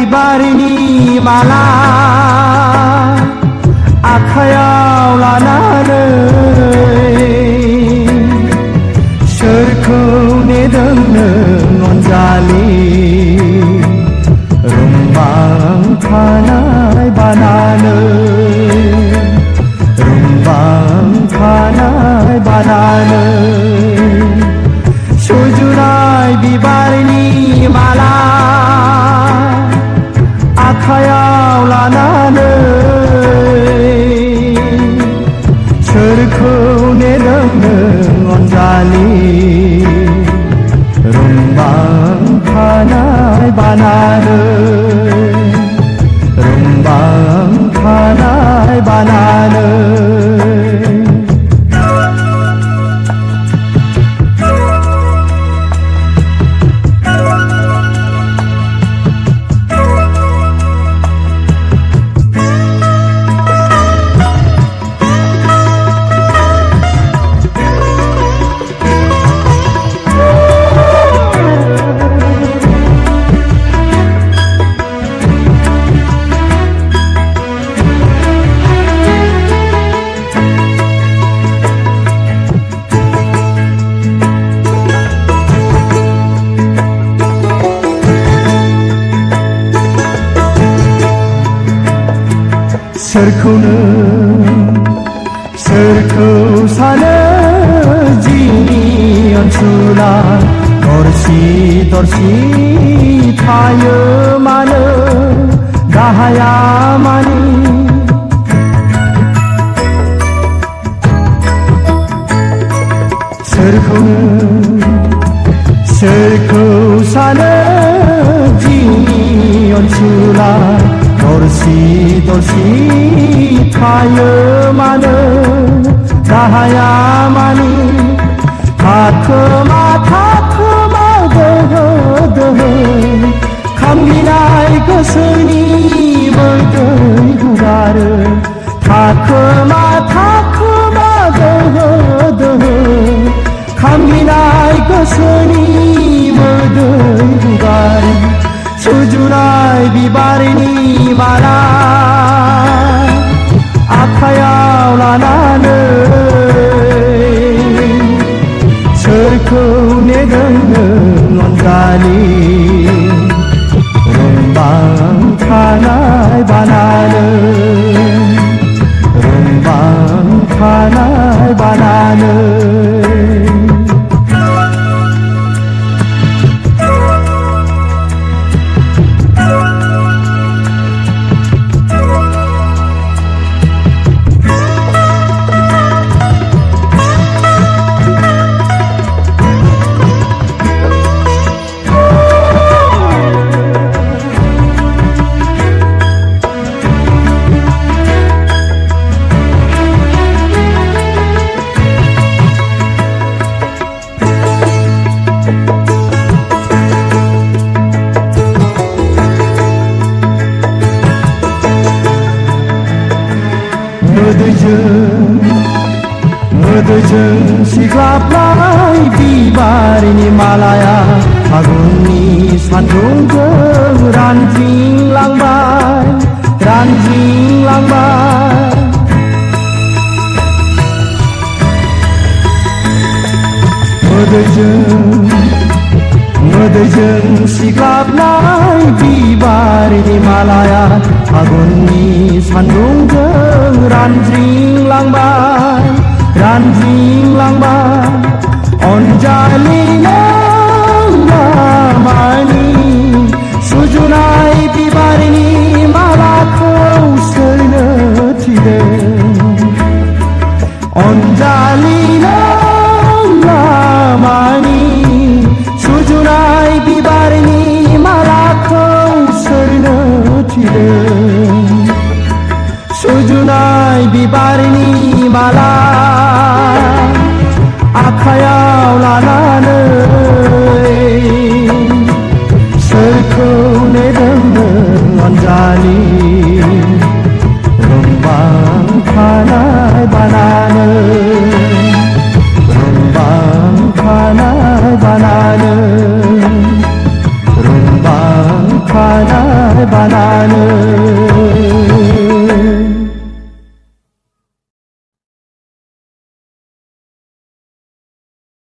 बिबारनि माला आखायाव लानानै सोरखौ नेदों नों अनजालि रुंबां खानाय बानानै रुंबां खानाय बानानै सुजुनाय बिबारनि माला आखायाव लानानै सोरखौ नेदों नों अनजालि रुंबां खानाय बानानै रुंबां खानाय बानानै सोरखौ सानो जिउनि अनसुला दरसि दरसि थायो मानो गाहाया मानि सोरखौ सानो जिउनि अनसुला दरसि दरसि थायो मानो गाहाया मानि थाखोमा दोहो दोहो खामगिनाय गोसोनि बोदै हुगारो थाखोमा दोहो दोहो खामगिनाय गोसोनि बोदै हुगारो सुजुनाय बिबारनि माला आखायाव लानानै सोरखौ नेदों नों अनजालि रुंबां खानाय बानानै रुंबां खानाय बानानै मोदैजों सिग्लाबनाय बिबारनि मालाया फागुननि सान्दुंजों रानज्रिंलांबाय मोदैजों सिग्लाबनाय बिबारनि मालाया फागुननि सान्दुंजों रानज्रिंलांबाय अनजालिनो